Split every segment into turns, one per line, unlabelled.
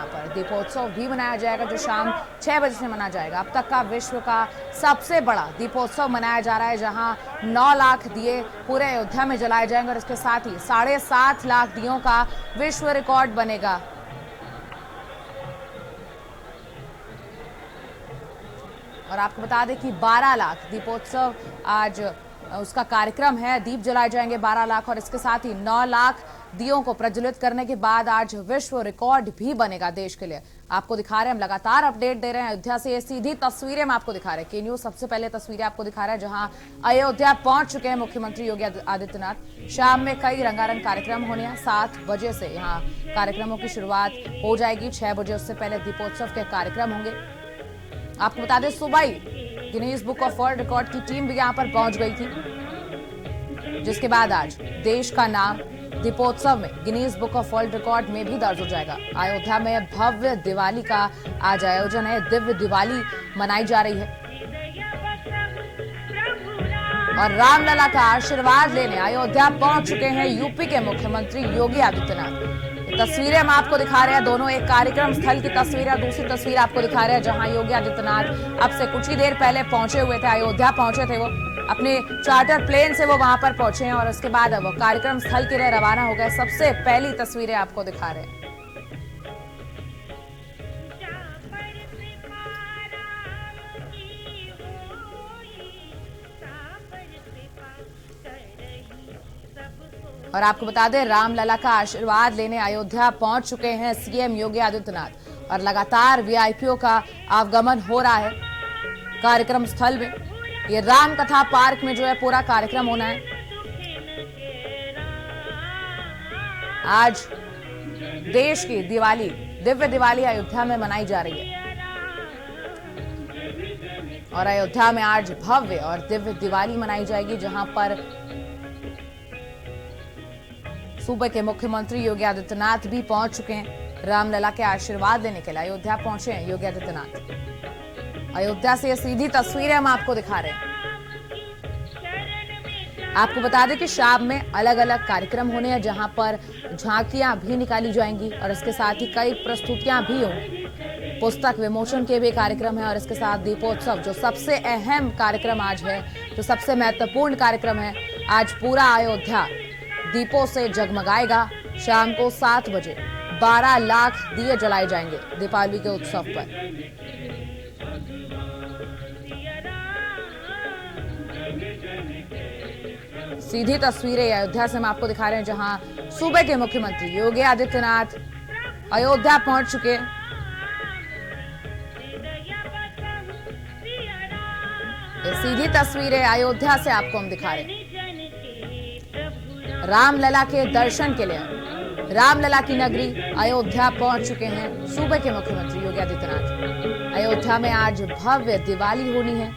यहाँ पर दीपोत्सव भी मनाया जाएगा, जो शाम 6 बजे से मनाया जाएगा। अब तक का विश्व का सबसे बड़ा दीपोत्सव मनाया जा रहा है, जहां 9 लाख दिए पूरे अयोध्या में जलाए जाएंगे और इसके साथ ही 7.5 लाख दियों का विश्व रिकॉर्ड बनेगा। और आपको बता दें कि 12 लाख दीपोत्सव आज उसका कार्यक्रम है, दीप जलाए जाएंगे 12 लाख और इसके साथ ही 9 लाख दियों को प्रज्वलित करने के बाद आज विश्व रिकॉर्ड भी बनेगा देश के लिए। आपको दिखा रहे हैं, हम लगातार अपडेट दे रहे हैं अयोध्या से, ये सीधी तस्वीरें हम आपको दिखा रहे हैं। के न्यूज सबसे पहले तस्वीरें आपको दिखा रहा है, जहां अयोध्या पहुंच चुके हैं मुख्यमंत्री योगी आदित्यनाथ। शाम में कई रंगारंग कार्यक्रम होने हैं। 7 बजे से यहाँ कार्यक्रमों की शुरुआत हो जाएगी। 6 बजे उससे पहले दीपोत्सव के कार्यक्रम होंगे। आपको बता दें, सुबह ही Guinness book of world record की टीम भी यहां पर पहुंच गई थी, जिसके बाद आज देश का नाम दीपोत्सव में Guinness book of world record में भी दर्ज हो जाएगा। अयोध्या में भव्य दिवाली का आज आयोजन है, दिव्य दिवाली मनाई जा रही है और रामलला का आशीर्वाद लेने अयोध्या पहुंच चुके हैं यूपी के मुख्यमंत्री योगी आदित्यनाथ। तस्वीरें हम आपको दिखा रहे हैं, दोनों एक कार्यक्रम स्थल की तस्वीर है, दूसरी तस्वीर आपको दिखा रहे हैं जहां योगी आदित्यनाथ अब से कुछ ही देर पहले पहुंचे हुए थे। अयोध्या पहुंचे थे, वो अपने चार्टर प्लेन से वो वहां पर पहुंचे हैं और उसके बाद वो कार्यक्रम स्थल के लिए रवाना हो गए। सबसे पहली तस्वीरें आपको दिखा रहे हैं। और आपको बता दें, रामलला का आशीर्वाद लेने अयोध्या पहुंच चुके हैं सीएम योगी आदित्यनाथ और लगातार वीआईपीओ का आगमन हो रहा है कार्यक्रम स्थल में। ये राम कथा पार्क में जो है पूरा कार्यक्रम होना है। आज देश की दिवाली, दिव्य दिवाली अयोध्या में मनाई जा रही है और अयोध्या में आज भव्य और दिव्य दिवाली मनाई जाएगी, जहां पर सूबे के मुख्यमंत्री योगी आदित्यनाथ भी पहुंच चुके हैं। रामलला के आशीर्वाद लेने के लिए अयोध्या पहुंचे हैं योगी आदित्यनाथ। अयोध्या से ये सीधी तस्वीरें हम आपको दिखा रहे हैं। आपको बता दें कि शाम में अलग अलग कार्यक्रम होने हैं, जहां पर झांकियां भी निकाली जाएंगी और इसके साथ ही कई प्रस्तुतियां भी होंगी। पुस्तक विमोचन के भी कार्यक्रम है और इसके साथ दीपोत्सव, जो सबसे अहम कार्यक्रम आज है, जो सबसे महत्वपूर्ण कार्यक्रम है। आज पूरा अयोध्या दीपों से जगमगाएगा। शाम को 7 बजे 12 लाख दिए जलाए जाएंगे दीपावली के उत्सव पर। सीधी तस्वीरें अयोध्या से हम आपको दिखा रहे हैं, जहां सूबे के मुख्यमंत्री योगी आदित्यनाथ अयोध्या पहुंच चुके। ये सीधी तस्वीरें अयोध्या से आपको हम दिखा रहे हैं। रामलला के दर्शन के लिए रामलला की नगरी अयोध्या पहुंच चुके हैं सूबे के मुख्यमंत्री योगी आदित्यनाथ। अयोध्या में आज भव्य दिवाली होनी है,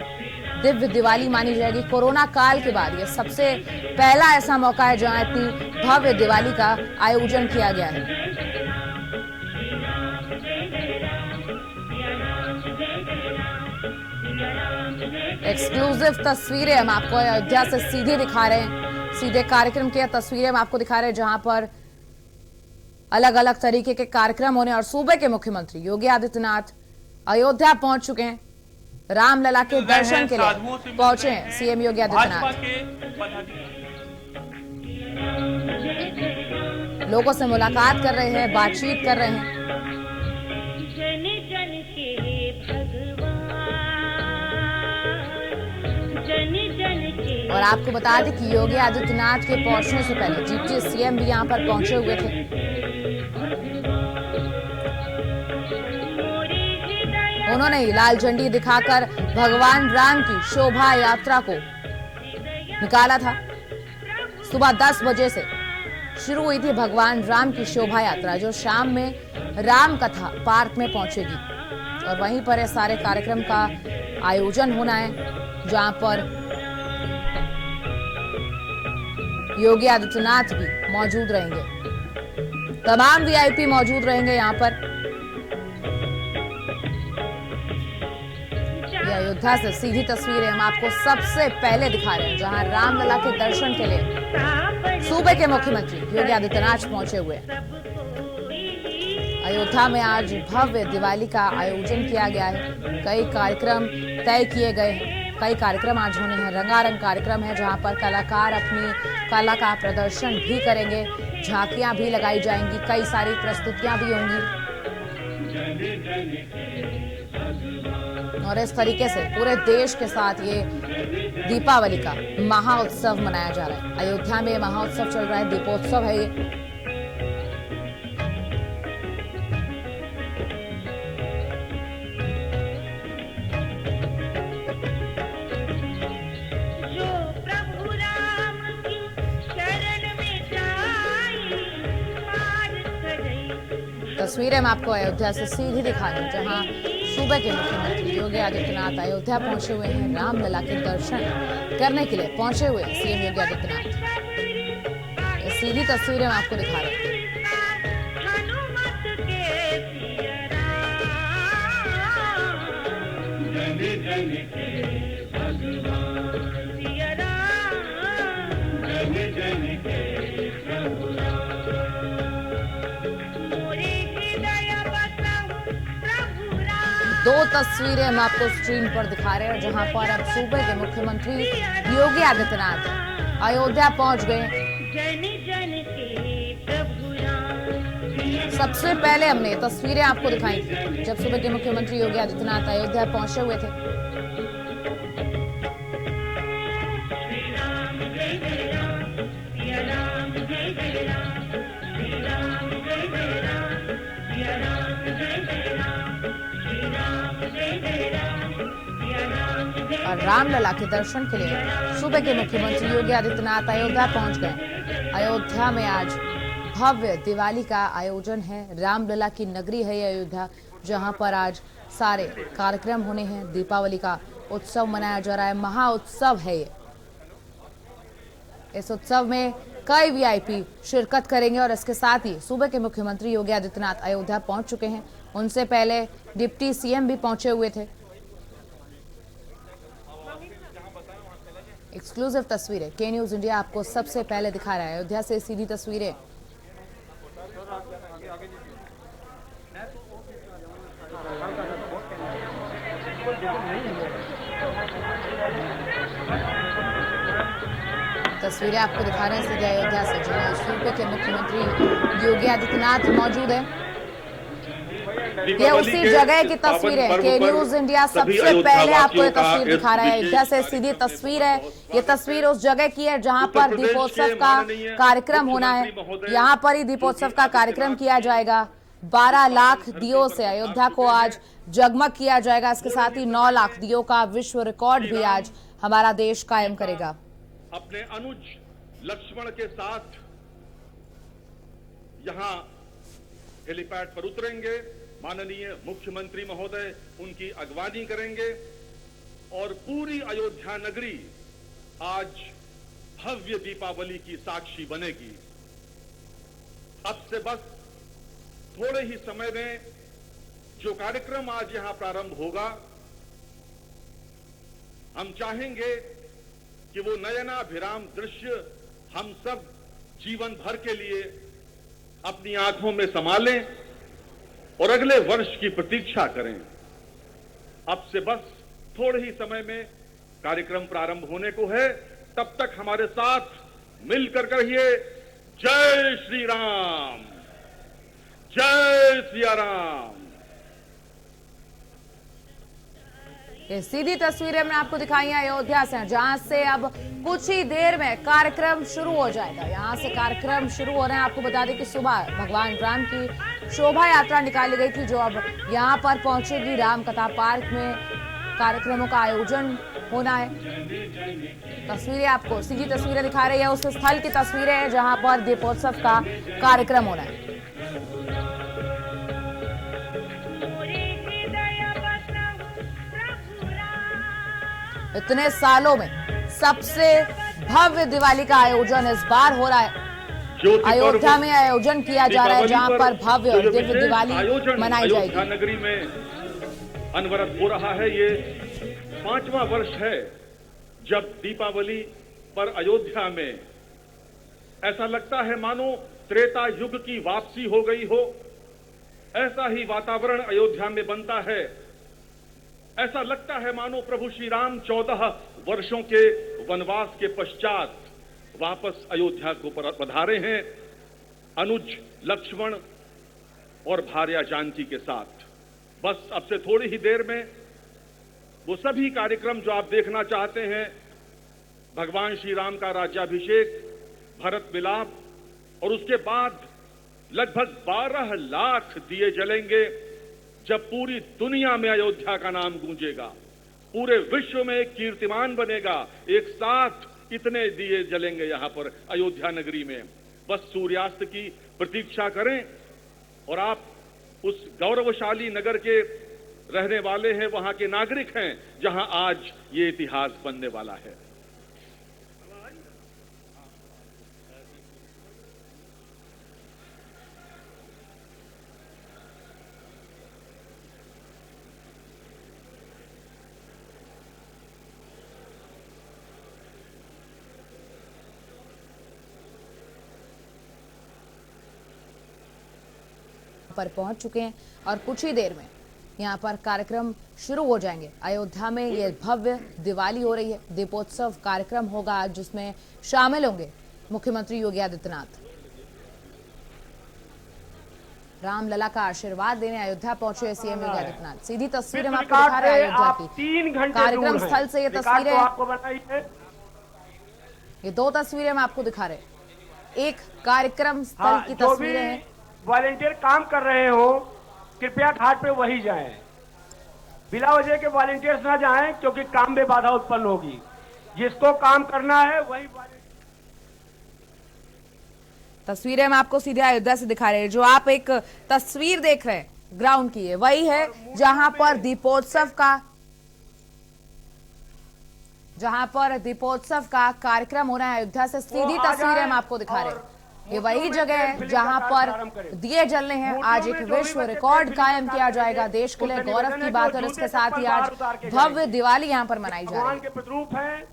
दिव्य दिवाली मानी जाएगी। कोरोना काल के बाद ये सबसे पहला ऐसा मौका है जहां इतनी भव्य दिवाली का आयोजन किया गया है। एक्सक्लूसिव तस्वीरें हम आपको अयोध्या से सीधे दिखा रहे हैं। सीधे कार्यक्रम की तस्वीरें हम आपको दिखा रहे हैं, जहां पर अलग अलग तरीके के कार्यक्रम होने और सूबे के मुख्यमंत्री योगी आदित्यनाथ अयोध्या पहुंच चुके हैं। रामलला के दर्शन के लिए पहुंचे हैं सीएम योगी आदित्यनाथ। लोगों से मुलाकात कर रहे हैं, बातचीत कर रहे हैं। और आपको बता दें कि योगी आदित्यनाथ के पहुंचने से पहले डिप्टी सीएम भी यहां पर पहुंचे हुए थे। उन्होंने लाल झंडी दिखाकर भगवान राम की शोभा यात्रा को निकाला था। सुबह 10 बजे से शुरू हुई थी भगवान राम की शोभा यात्रा, जो शाम में राम कथा पार्क में पहुंचेगी और वहीं पर सारे कार्यक्रम का आयोजन होना है, जहां पर योगी आदित्यनाथ भी मौजूद रहेंगे। तमाम वीआईपी मौजूद रहेंगे यहाँ पर। ये अयोध्या से सीधी तस्वीरें हम आपको सबसे पहले दिखा रहे हैं, जहां रामलला के दर्शन के लिए सूबे के मुख्यमंत्री योगी आदित्यनाथ पहुंचे हुए हैं। अयोध्या में आज भव्य दिवाली का आयोजन किया गया है। कई कार्यक्रम तय किए गए हैं। कई कार्यक्रम आज होने हैं। रंगारंग कार्यक्रम है जहां पर कलाकार अपनी कला का प्रदर्शन भी करेंगे। झांकियां भी लगाई जाएंगी। कई सारी प्रस्तुतियां भी होंगी और इस तरीके से पूरे देश के साथ ये दीपावली का महाउत्सव मनाया जा रहा है। अयोध्या में महाउत्सव चल रहा है, दीपोत्सव है ये। तस्वीरें मैं आपको अयोध्या से सीधी दिखा रही हूं, जहां सूबे के मुख्यमंत्री योगी आदित्यनाथ अयोध्या पहुंचे हुए हैं। रामलला के दर्शन करने के लिए पहुंचे हुए सीएम योगी आदित्यनाथ। ये सीधी तस्वीरें मैं आपको दिखा रही हूं। दो तस्वीरें हम आपको स्क्रीन पर दिखा रहे हैं, जहां पर अब सूबे के मुख्यमंत्री योगी आदित्यनाथ अयोध्या पहुंच गए। सबसे पहले हमने तस्वीरें आपको दिखाई थी जब सूबे के मुख्यमंत्री योगी आदित्यनाथ अयोध्या पहुंचे हुए थे। और रामलला के दर्शन के लिए सूबे के मुख्यमंत्री योगी आदित्यनाथ अयोध्या पहुंच गए। अयोध्या में आज भव्य दिवाली का आयोजन है। रामलला की नगरी है ये अयोध्या, जहां पर आज सारे कार्यक्रम होने हैं। दीपावली का उत्सव मनाया जा रहा है, महाउत्सव है ये। इस उत्सव में कई वीआईपी शिरकत करेंगे और इसके साथ ही सूबे के मुख्यमंत्री योगी आदित्यनाथ अयोध्या पहुंच चुके हैं। उनसे पहले डिप्टी सीएम भी पहुंचे हुए थे। एक्सक्लूसिव तस्वीरें के न्यूज इंडिया आपको सबसे पहले दिखा रहा है। अयोध्या से सीधी तस्वीरें। तस्वीरें आपको दिखा रहे हैं सीधे अयोध्या से, जहां सूबे के मुख्यमंत्री योगी आदित्यनाथ मौजूद है। ये उसी जगह की तस्वीर है। के न्यूज इंडिया सबसे पहले आपको ये तस्वीर दिखा रहा है। अयोध्या से सीधी तस्वीर है। ये तस्वीर उस जगह की है जहां पर दीपोत्सव का कार्यक्रम होना है। यहां पर ही दीपोत्सव का कार्यक्रम किया जाएगा। 12 लाख दियों से अयोध्या को आज जगमग किया जाएगा। इसके साथ ही 9 लाख दियों का विश्व रिकॉर्ड भी आज हमारा देश कायम करेगा।
अपने अनुज लक्ष्मण के साथ यहां हेलीपैड पर उतरेंगे। माननीय मुख्यमंत्री महोदय उनकी अगवानी करेंगे और पूरी अयोध्या नगरी आज भव्य दीपावली की साक्षी बनेगी। अब से बस थोड़े ही समय में जो कार्यक्रम आज यहां प्रारंभ होगा, हम चाहेंगे कि वो नयनाभिराम दृश्य हम सब जीवन भर के लिए अपनी आंखों में समा लें और अगले वर्ष की प्रतीक्षा करें। अब से बस थोड़े ही समय में कार्यक्रम प्रारंभ होने को है। तब तक हमारे साथ मिलकर कहिए जय श्री राम, जय सिया राम।
ये सीधी तस्वीरें मैंने आपको दिखाई है अयोध्या से, जहां से अब कुछ ही देर में कार्यक्रम शुरू हो जाएगा। यहां से कार्यक्रम शुरू हो रहे हैं। आपको बता दें कि सुबह भगवान राम की शोभा यात्रा निकाली गई थी, जो अब यहां पर पहुंचेगी। राम कथा पार्क में कार्यक्रमों का आयोजन होना है। तस्वीरें आपको सीधी तस्वीरें दिखा रही है उस स्थल की तस्वीरें हैं जहां पर दीपोत्सव का कार्यक्रम होना है। इतने सालों में सबसे भव्य दिवाली का आयोजन इस बार हो रहा है। अयोध्या में आयोजन किया जा रहा है, जहां पर भव्य और दिव्य दिवाली मनाई जाएगी।
नगरी में अनवरत हो रहा है। ये 5वां वर्ष है जब दीपावली पर अयोध्या में ऐसा लगता है मानो त्रेता युग की वापसी हो गई हो। ऐसा ही वातावरण अयोध्या में बनता है। ऐसा लगता है मानो प्रभु श्री राम 14 वर्षों के वनवास के पश्चात वापस अयोध्या को पधारे हैं, अनुज लक्ष्मण और भार्या जानकी के साथ। बस अब से थोड़ी ही देर में वो सभी कार्यक्रम जो आप देखना चाहते हैं, भगवान श्री राम का राज्याभिषेक, भरत मिलाप, और उसके बाद लगभग 12 लाख दिए जलेंगे जब पूरी दुनिया में अयोध्या का नाम गूंजेगा, पूरे विश्व में एक कीर्तिमान बनेगा। एक साथ इतने दिए जलेंगे यहां पर अयोध्या नगरी में। बस सूर्यास्त की प्रतीक्षा करें और आप उस गौरवशाली नगर के रहने वाले हैं, वहां के नागरिक हैं, जहां आज ये इतिहास बनने वाला है।
पर पहुंच चुके हैं और कुछ ही देर में यहां पर कार्यक्रम शुरू हो जाएंगे। अयोध्या में ये भव्य दिवाली हो रही है, दीपोत्सव कार्यक्रम होगा आज, जिसमें शामिल होंगे मुख्यमंत्री योगी आदित्यनाथ। रामलला का आशीर्वाद देने अयोध्या पहुंचे सीएम योगी आदित्यनाथ। सीधी तस्वीर हम आपको दिखा रहे हैं अयोध्या की। कार्यक्रम स्थल से ये तस्वीरें, ये दो तस्वीरें हम आपको दिखा रहे हैं। एक कार्यक्रम स्थल की तस्वीरें हैं।
वॉलेंटियर काम कर रहे हो, कृपया घाट पे वही जाएं। बिना वजह के वॉलेंटियर्स ना जाएं, क्योंकि काम में बाधा उत्पन्न होगी। जिसको काम करना है वही
तस्वीरें हम आपको सीधे अयोध्या से दिखा रहे हैं। जो आप एक तस्वीर देख रहे हैं ग्राउंड की है, वही है जहां पर दीपोत्सव का कार्यक्रम हो रहा है। अयोध्या से सीधी तस्वीरें हम आपको दिखा रहे हैं। ये वही जगह है जहां पर दिए जलने हैं। आज एक विश्व रिकॉर्ड कायम किया जाएगा, देश के लिए गौरव की बात है। और इसके साथ ही आज भव्य दिवाली यहां पर मनाई जा रही है।
भगवान के प्रतिरूप है,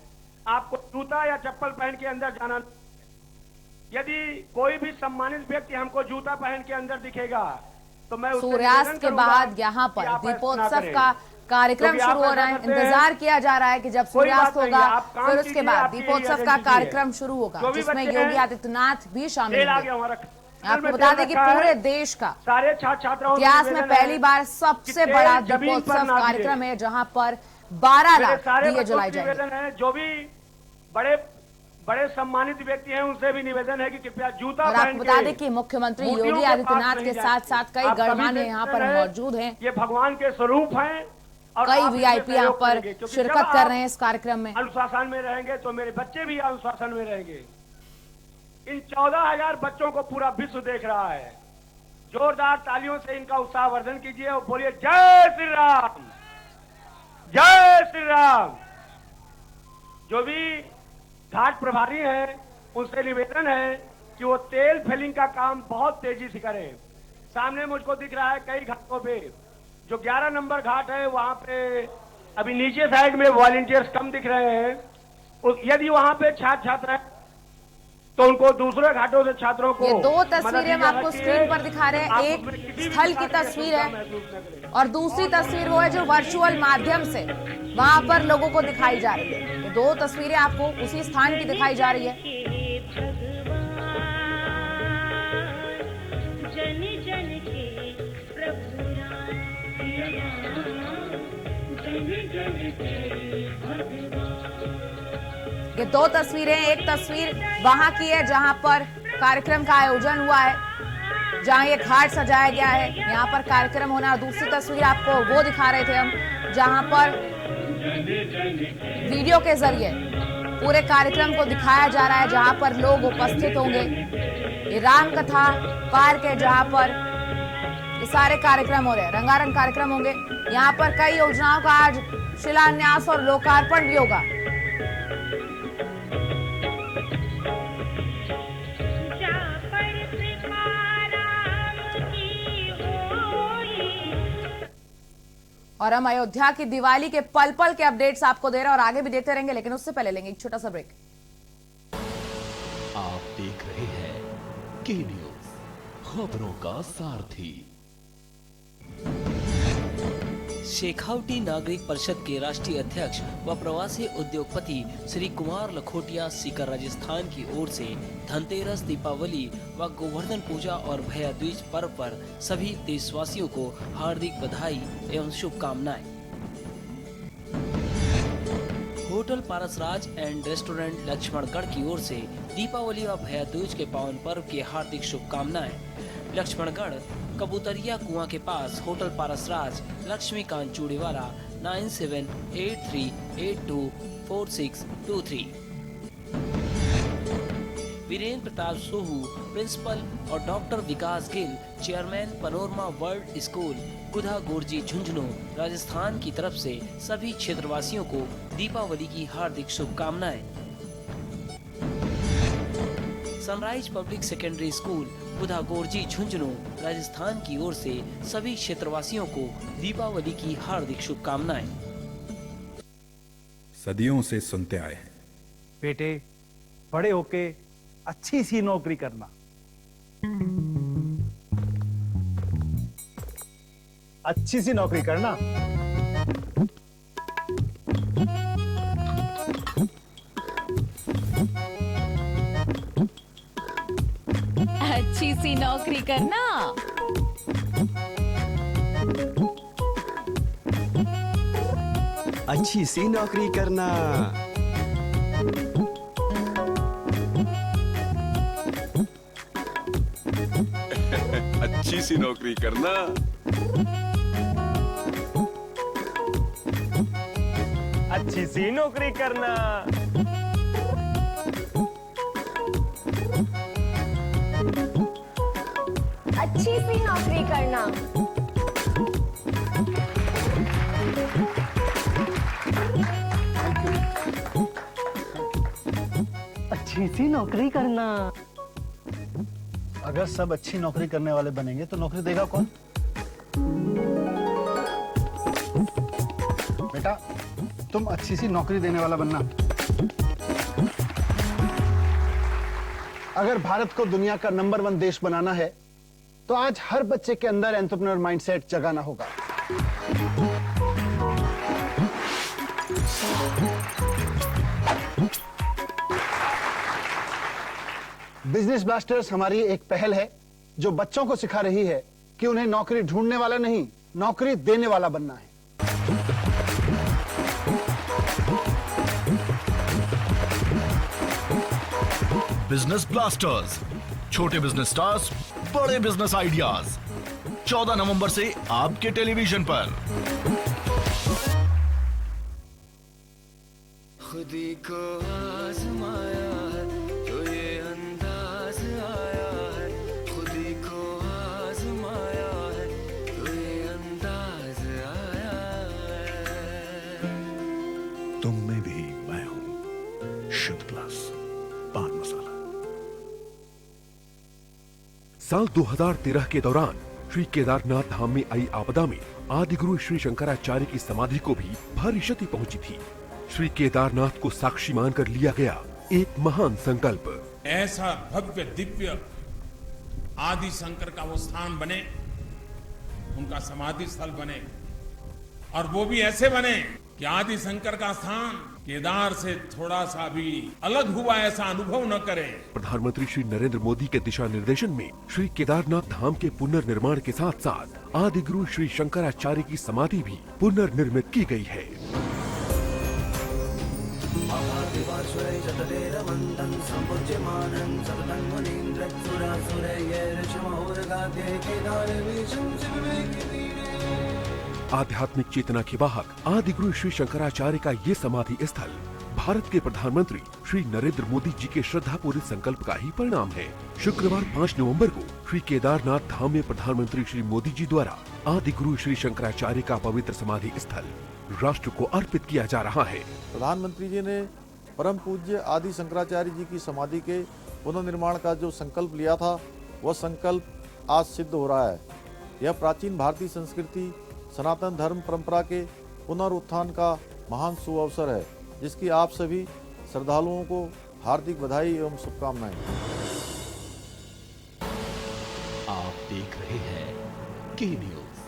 आपको जूता या चप्पल पहन के अंदर जाना। यदि कोई भी सम्मानित व्यक्ति हमको जूता पहन के अंदर दिखेगा तो मैं
सूर्यास्त के बाद यहाँ पर दीपोत्सव का कार्यक्रम शुरू हो रहा है। इंतजार किया जा रहा है कि जब सूर्यास्त होगा फिर उसके बाद दीपोत्सव का कार्यक्रम शुरू होगा, जिसमें योगी आदित्यनाथ भी शामिल होंगे। आपको बता दें कि पूरे देश का
सारे छात्र
इतिहास में पहली बार सबसे बड़ा दीपोत्सव कार्यक्रम है, जहां पर 12 लाख दिए जलाए जाएंगे।
जो भी बड़े सम्मानित व्यक्ति हैं उनसे भी निवेदन है कि कृपया जूता
और आपको बता दें कि मुख्यमंत्री योगी आदित्यनाथ के साथ साथ कई गणमान्य यहाँ पर मौजूद हैं।
ये भगवान के स्वरूप हैं और
कई वीआईपी यहाँ पर शिरकत कर रहे हैं इस कार्यक्रम में।
अनुशासन में रहेंगे तो मेरे बच्चे भी अनुशासन में रहेंगे। इन 14,000 बच्चों को पूरा विश्व देख रहा है। जोरदार तालियों से इनका उत्साहवर्धन कीजिए और बोलिए जय श्री राम, जय श्री राम। जो भी घाट प्रभारी हैं उनसे निवेदन है कि वो तेल फिलिंग का काम बहुत तेजी से करें। सामने मुझको दिख रहा है कई घाटों पे, जो 11 नंबर घाट है वहां पे अभी नीचे साइड में वॉलंटियर्स कम दिख रहे हैं। यदि वहां पे छात्र छात्र हैं तो उनको दूसरे घाटों से छात्रों को
ये दो तस्वीरें हम आपको स्क्रीन पर दिखा रहे हैं। एक स्थल की तस्वीर है और दूसरी तस्वीर वो है जो वर्चुअल माध्यम से वहां पर लोगों को दिखाई जा रही है। ये दो तस्वीरें आपको उसी स्थान की दिखाई जा रही है। ये दो तस्वीरें, एक तस्वीर वहां की है जहां पर कार्यक्रम का आयोजन हुआ है, जहां ये घाट सजाया गया है, यहाँ पर कार्यक्रम होना। और दूसरी तस्वीर आपको वो दिखा रहे थे हम, जहां पर वीडियो के जरिए पूरे कार्यक्रम को दिखाया जा रहा है, जहां पर लोग उपस्थित होंगे। ये राम कथा पार्क है जहां पर ये सारे कार्यक्रम हो रहे हैं, रंगारंग कार्यक्रम होंगे। यहाँ पर कई योजनाओं का आज शिलान्यास और लोकार्पण भी होगा। और हम अयोध्या की दिवाली के पल पल के अपडेट्स आपको दे रहे हैं और आगे भी देते रहेंगे, लेकिन उससे पहले लेंगे एक छोटा सा ब्रेक।
आप देख रहे हैं के न्यूज, खबरों का सारथी। शेखावटी नागरिक परिषद के राष्ट्रीय अध्यक्ष व प्रवासी उद्योगपति श्री कुमार लखोटिया सीकर राजस्थान की ओर से धनतेरस, दीपावली व गोवर्धन पूजा और भैया दूज पर्व पर सभी देशवासियों को हार्दिक बधाई एवं शुभकामनाएं। होटल पारसराज एंड रेस्टोरेंट लक्ष्मणगढ़ की ओर से दीपावली व भैया दूज के पावन पर्व की हार्दिक शुभकामनाएं। लक्ष्मणगढ़ कबूतरिया कुआं के पास होटल पारसराज, लक्ष्मीकांत चूड़ीवाला 9783824623। वीरेंद्र प्रताप सोहू प्रिंसिपल और doctor Vikas Gill chairman Panorama World School Kudha Gorji Jhunjhunu Rajasthan की तरफ से सभी क्षेत्रवासियों को दीपावली की हार्दिक शुभकामनाएं। Sunrise Public Secondary School Kudha Gorji Jhunjhunu Rajasthan की ओर से सभी क्षेत्रवासियों को दीपावली की हार्दिक शुभकामनाएं।
सदियों से सुनते आए हैं,
बेटे बड़े होके अच्छी सी नौकरी करना, अच्छी सी नौकरी करना।
अच्छी सी नौकरी करना।
अच्छी सी नौकरी करना।
अच्छी सी नौकरी करना।
अच्छी सी नौकरी करना।
अच्छी सी नौकरी करना।
अच्छी सी नौकरी करना। अगर सब अच्छी नौकरी करने वाले बनेंगे तो नौकरी देगा कौन? बेटा तुम अच्छी सी नौकरी देने वाला बनना। अगर भारत को दुनिया का नंबर 1 देश बनाना है तो आज हर बच्चे के अंदर एंटरप्रेन्योर माइंडसेट जगाना होगा। बिजनेस ब्लास्टर्स हमारी एक पहल है जो बच्चों को सिखा रही है कि उन्हें नौकरी ढूंढने वाला नहीं, नौकरी देने वाला बनना है।
बिजनेस ब्लास्टर्स, छोटे बिजनेस स्टार्स, बड़े बिजनेस आइडियाज। 14 नवंबर से आपके टेलीविजन पर।
खुदी को आजमाया है तो ये अंदाज आया है, खुदी को आजमाया है तो ये अंदाज आया है।
तुम में भी मैं हूं, शुद्ध प्लस पान मसाला।
साल 2013 के दौरान श्री केदारनाथ धाम में आई आपदा में आदिगुरु श्री शंकराचार्य की समाधि को भी भारी क्षति पहुंची थी। श्री केदारनाथ को साक्षी मानकर लिया गया एक महान संकल्प।
ऐसा भव्य दिव्य आदि शंकर का वो स्थान बने, उनका समाधि स्थल बने, और वो भी ऐसे बने कि आदि शंकर का स्थान केदार से थोड़ा सा भी अलग हुआ ऐसा अनुभव न करें।
प्रधानमंत्री श्री नरेंद्र मोदी के दिशा निर्देशन में श्री केदारनाथ धाम के पुनर्निर्माण के साथ साथ आदिगुरु श्री शंकराचार्य की समाधि भी पुनर्निर्मित की गई है। आध्यात्मिक चेतना के वाहक आदिगुरु श्री शंकराचार्य का ये समाधि स्थल भारत के प्रधानमंत्री श्री नरेंद्र मोदी जी के श्रद्धापूर्वक संकल्प का ही परिणाम है। शुक्रवार 5 नवंबर को श्री केदारनाथ धाम में प्रधानमंत्री श्री मोदी जी द्वारा आदिगुरु श्री शंकराचार्य का पवित्र समाधि स्थल राष्ट्र को अर्पित किया जा रहा है।
प्रधानमंत्री जी ने परम पूज्य आदि शंकराचार्य जी की समाधि के पुनर्निर्माण का जो संकल्प लिया था, वह संकल्प आज सिद्ध हो रहा है। यह प्राचीन भारतीय संस्कृति, सनातन धर्म परंपरा के पुनरुत्थान का महान सुअवसर है, जिसकी आप सभी श्रद्धालुओं को हार्दिक बधाई एवं शुभकामनाएं।
आप देख रहे हैं के न्यूज़,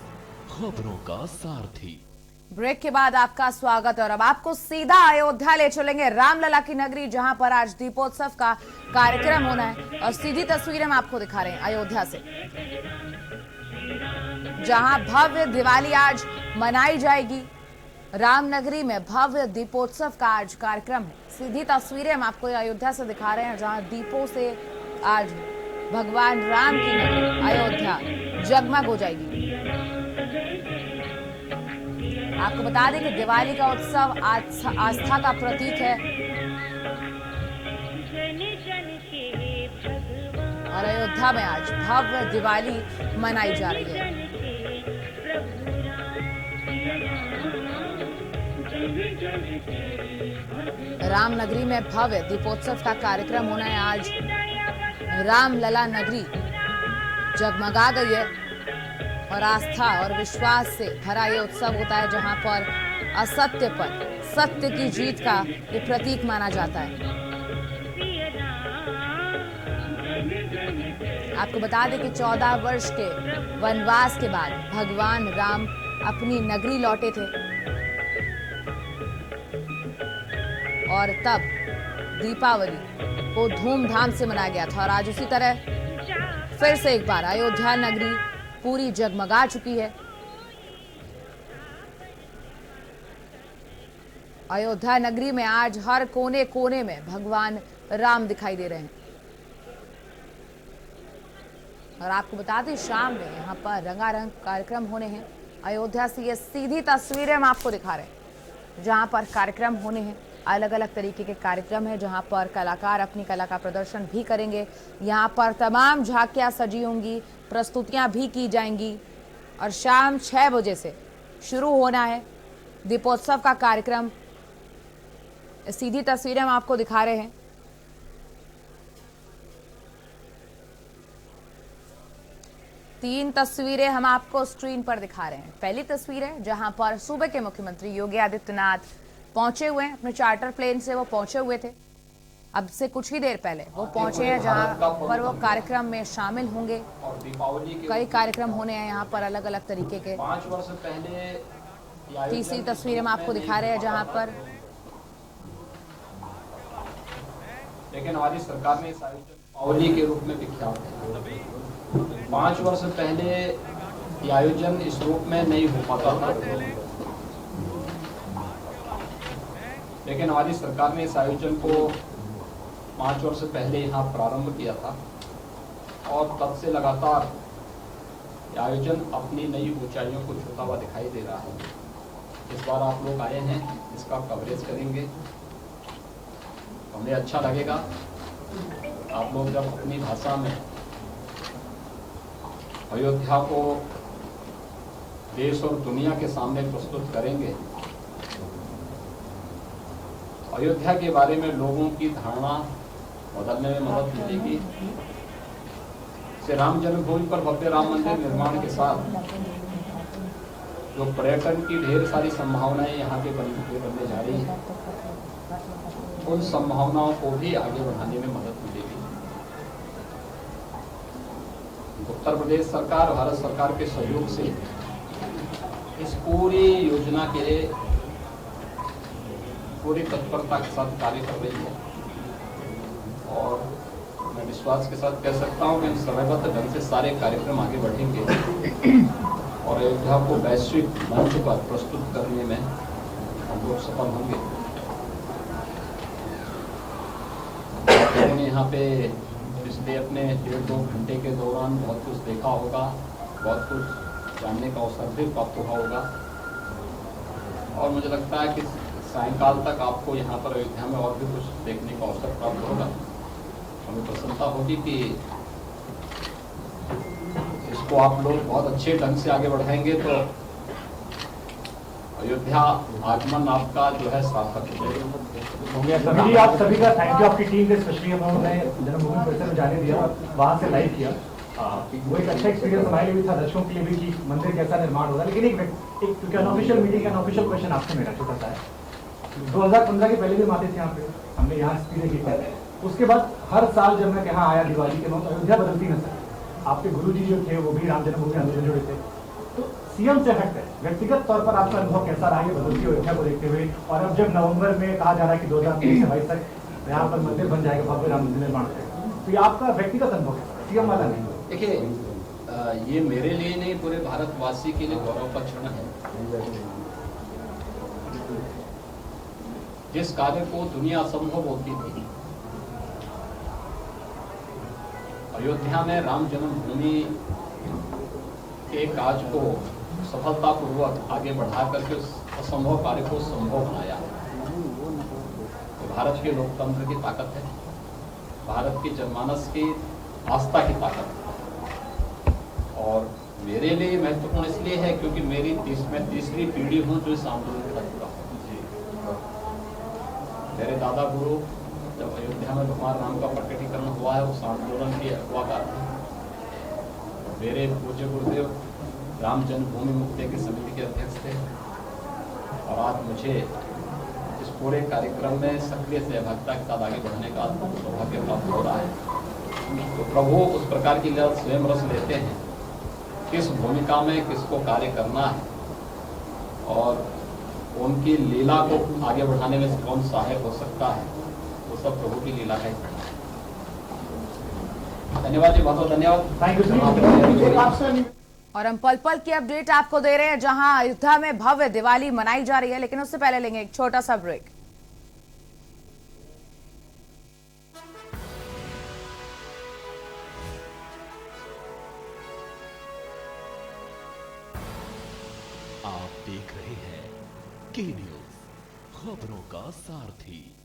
खबरों का सारथी।
ब्रेक के बाद आपका स्वागत और अब आपको सीधा अयोध्या ले चलेंगे, रामलला की नगरी, जहां पर आज दीपोत्सव का कार्यक्रम होना है और सीधी तस्वीरें हम आपको दिखा रहे हैं अयोध्या से, जहां भव्य दिवाली आज मनाई जाएगी। रामनगरी में भव्य दीपोत्सव का आज कार्यक्रम है। सीधी तस्वीरें हम आपको अयोध्या से दिखा रहे हैं, जहां दीपों से आज भगवान राम की नगरी अयोध्या जगमग हो जाएगी। आपको बता दें कि दिवाली का उत्सव आस्था का प्रतीक है और अयोध्या में आज भव्य दिवाली मनाई जा रही है। रामनगरी में भव्य दीपोत्सव का कार्यक्रम होना है आज। रामलला नगरी जगमगा गई है और आस्था और विश्वास से भरा ये उत्सव होता है, जहां पर असत्य पर सत्य की जीत का ये प्रतीक माना जाता है। आपको बता दें कि 14 वर्ष के वनवास के बाद भगवान राम अपनी नगरी लौटे थे और तब दीपावली को धूमधाम से मनाया गया था और आज उसी तरह फिर से एक बार अयोध्या नगरी पूरी जगमगा चुकी है। अयोध्या नगरी में आज हर कोने कोने में भगवान राम दिखाई दे रहे हैं और आपको बता दें शाम में यहाँ पर रंगारंग कार्यक्रम होने हैं। अयोध्या से ये सीधी तस्वीरें हम आपको दिखा रहे हैं, जहां पर कार्यक्रम होने हैं। अलग अलग तरीके के कार्यक्रम है, जहां पर कलाकार अपनी कला का प्रदर्शन भी करेंगे। यहाँ पर तमाम झांकियां सजी होंगी, प्रस्तुतियां भी की जाएंगी और शाम 6 बजे से शुरू होना है दीपोत्सव का कार्यक्रम। सीधी तस्वीरें हम आपको दिखा रहे हैं। तीन तस्वीरें हम आपको स्क्रीन पर दिखा रहे हैं। पहली तस्वीर है जहां पर सूबे के मुख्यमंत्री योगी आदित्यनाथ पहुंचे हुए हैं, अपने चार्टर प्लेन से वो पहुंचे हुए थे। अब से कुछ ही देर पहले वो पहुंचे हैं, जहां पर वो कार्यक्रम में शामिल होंगे। कई कार्यक्रम होने हैं यहाँ पर अलग अलग तरीके के।
5 वर्ष पहले
तीसरी तस्वीर हम आपको दिखा रहे हैं, जहां पर
लेकिन हमारी सरकार ने इस आयोजन दीपावली के रूप में विख्यात है। 5 वर्ष पहले ये आयोजन इस रूप में नहीं हो पाता था, लेकिन हमारी सरकार ने इस आयोजन को 5 वर्ष पहले यहाँ प्रारंभ किया था और तब से लगातार ये आयोजन अपनी नई ऊंचाइयों को छूता हुआ दिखाई दे रहा है। इस बार आप लोग आए हैं, इसका कवरेज करेंगे, हमें अच्छा लगेगा। आप लोग जब अपनी भाषा में अयोध्या को देश और दुनिया के सामने प्रस्तुत करेंगे, अयोध्या के बारे में लोगों की धारणा बदलने में मदद मिलेगी। श्री राम जन्मभूमि पर भव्य राम मंदिर निर्माण के साथ जो पर्यटन की ढेर सारी संभावनाएं यहाँ के बनने जा रही हैं, उन संभावनाओं को भी आगे बढ़ाने में मदद मिलेगी। उत्तर प्रदेश सरकार, भारत सरकार के सहयोग से इस पूरी योजना के लिए पूरी तत्परता के साथ कार्य कर रही है और मैं विश्वास के साथ कह सकता हूं कि समयबद्ध ढंग से सारे कार्यक्रम आगे बढ़ेंगे और अयोध्या को वैश्विक मंच पर प्रस्तुत करने में हम लोग सफल होंगे। मैंने यहाँ पे पिछले अपने 1.5-2 घंटे के दौरान बहुत कुछ देखा होगा, बहुत कुछ जानने का अवसर भी प्राप्त हुआ होगा और मुझे लगता है कि सायंकाल तक आपको यहाँ पर अयोध्या में और भी कुछ देखने का अवसर प्राप्त होगा। हमें प्रसन्नता होगी कि इसको आप लोग बहुत अच्छे ढंग से आगे बढ़ाएंगे तो अयोध्या आगमन आपका जो है सार्थक हो जाएगा।
आप सभी का थैंक यू, आपकी टीम के स्पेशली उन्होंने जन्मभूमि परिसर में जाने दिया, वहाँ से लाइव किया। वो एक अच्छा एक्सपीरियंस हमारे लिए भी था, दर्शकों के लिए भी कि मंदिर कैसा निर्माण होगा। लेकिन एक क्योंकि अनऑफिशियल मीटिंग का अनऑफिशियल क्वेश्चन आपसे मेरा छोटा सा है। 2015 के पहले भी हम आते थे यहाँ पे, हमने यहाँ स्पीड की था। उसके बाद हर साल जब मैं यहाँ आया दिवाली के वक्त, अयोध्या बदलती नजर। आपके गुरुजी जो थे वो भी राम जन्मभूमि आंदोलन जुड़े थे, तो सीएम से हटकर व्यक्तिगत तौर पर आपका अनुभव कैसा रहा ये बदलती अयोध्या को देखते हुए, और अब जब नवंबर में कहा जा रहा है कि 2023 से 22 तक यहाँ पर मंदिर बन जाएगा, भव्य राम मंदिर निर्माण करेगा, तो ये आपका व्यक्तिगत अनुभव कैसा, सीएम वाला नहीं?
देखिए, ये मेरे लिए नहीं, पूरे भारतवासी के लिए गौरव का क्षण है। जिस कार्य को दुनिया असंभव होती थी, अयोध्या में राम जन्मभूमि के काज को सफलतापूर्वक आगे बढ़ा करके उस असंभव कार्य को संभव बनाया है। तो भारत के लोकतंत्र की ताकत है, भारत के जनमानस की आस्था की ताकत है। और मेरे लिए महत्वपूर्ण इसलिए है क्योंकि मैं तीसरी पीढ़ी हूं जो इस आंदोलन के साथ जुड़ा हूं। मेरे दादा गुरु जब अयोध्या में भगवान राम का प्रकटीकरण हुआ है, उस आंदोलन के अगुवाकार थे। मेरे पूज्य गुरुदेव राम जन्मभूमि मुक्ति की समिति के अध्यक्ष थे, और आज मुझे इस पूरे कार्यक्रम में सक्रिय सहभागिता के साथ आगे बढ़ने का सौभाग्य प्राप्त हो रहा है। तो प्रभु उस प्रकार की लीला स्वयं रस लेते हैं, किस भूमिका में किसको कार्य करना है और उनकी लीला को आगे बढ़ाने में कौन सहायक हो सकता है, वो सब प्रभु की लीला है। धन्यवाद जी, बहुत बहुत धन्यवाद।
और हम पल पल की अपडेट आपको दे रहे हैं, जहां अयोध्या में भव्य दिवाली मनाई जा रही है, लेकिन उससे पहले लेंगे एक छोटा सा ब्रेक।
आप देख रहे हैं के न्यूज़, खबरों का सारथी।